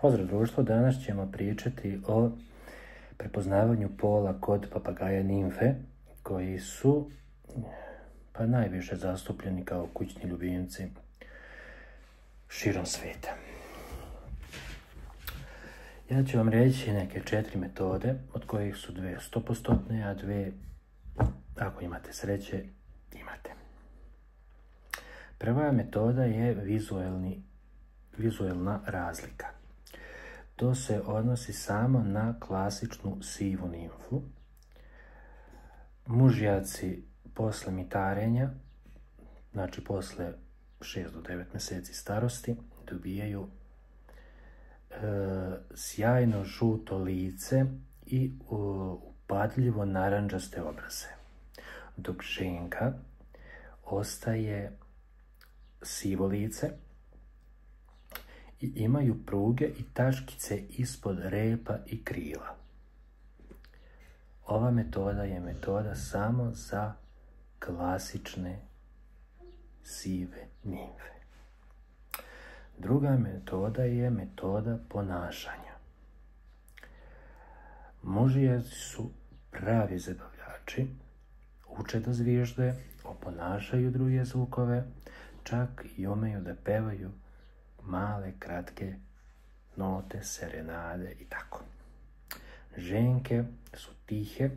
Pozdrav društvo, danas ćemo pričati o prepoznavanju pola kod papagaja nimfe, koji su najviše zastupljeni kao kućni ljubimci širom svijeta. Ja ću vam reći neke 4 metode, od kojih su 2 100%, a 2, ako imate sreće, imate. Prva metoda je vizuelna razlika. To se odnosi samo na klasičnu sivu nimfu. Mužjaci posle mitarenja, znači posle 6 do 9 mjeseci starosti, dobijaju sjajno žuto lice i upadljivo narandžaste obraze, dok ženka ostaje sivo lice i imaju pruge i taškice ispod repa i krila. Ova metoda je metoda samo za klasične sive nimfe. Druga metoda je metoda ponašanja. Mužjaci su pravi zabavljači, uče da zvižde, oponašaju druge zvukove, čak i umeju da pevaju male, kratke note, serenade i tako. Ženke su tihe,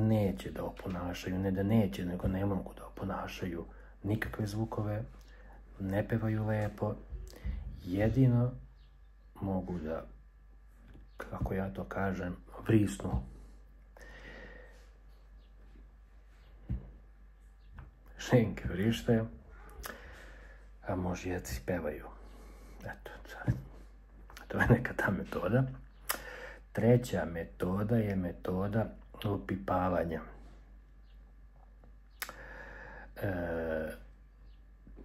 neće da oponašaju, ne da neće, nego ne mogu da oponašaju nikakve zvukove, ne pevaju lepo, jedino mogu da, kako ja to kažem, vrisnu. Ženke vrište, a mužjaci pevaju. Eto, to je neka ta metoda. Treća metoda je metoda opipavanja.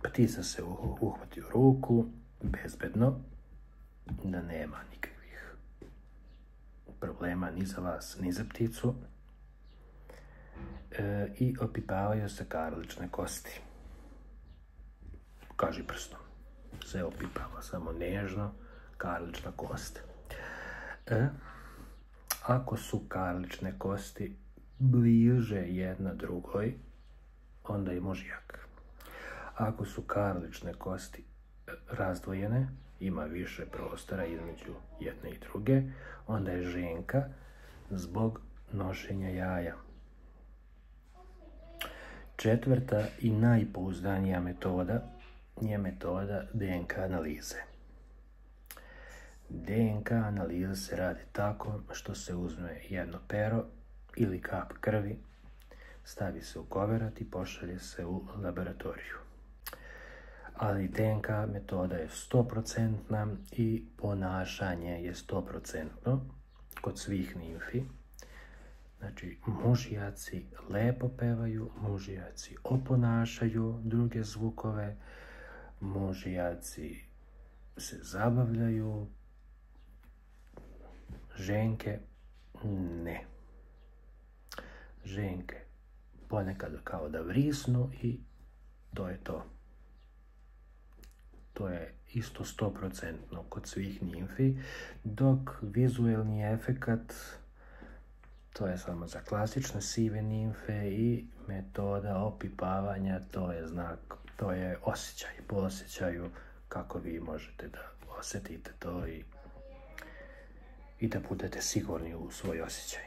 Ptica se uhvati u ruku, bezbedno, da nema nikakvih problema ni za vas, ni za pticu, i opipavaju se karlične kosti. Kaži prstom. Se opipava samo nežno karlična kost. Ako su karlične kosti bliže jedna drugoj, onda je mužjak. Ako su karlične kosti razdvojene, ima više prostora između jedne i druge, onda je ženka zbog nošenja jaja. Četvrta i najpouzdanija metoda je metoda DNK analize. DNK analiza se radi tako što se uzme jedno pero ili kap krvi, stavi se u koverat i pošalje se u laboratoriju. Ali DNK metoda je 100% i ponašanje je 100% kod svih nimfi. Znači, mužjaci lepo pevaju, mužjaci oponašaju druge zvukove, mužjaci se zabavljaju, ženke ne. Ženke ponekad kao da vrisnu i to je to. To je isto 100% kod svih nimfi, dok vizuelni efekat, to je samo za klasične sive nimfe, i metoda opipavanja, to je znak, to je osjećaj, po osjećaju kako vi možete da osjetite to i da budete sigurni u svoj osjećaj.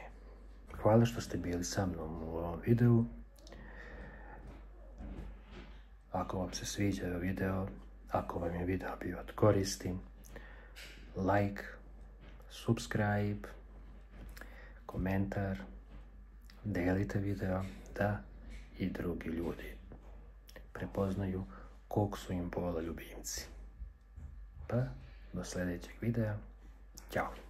Hvala što ste bili sa mnom u ovom videu. Ako vam se sviđa video, ako vam je video bio od koristi, like, subscribe, komentar, delite video da i drugi ljudi prepoznaju kog su im pola ljubimci. Pa, do sljedećeg videa. Ćao!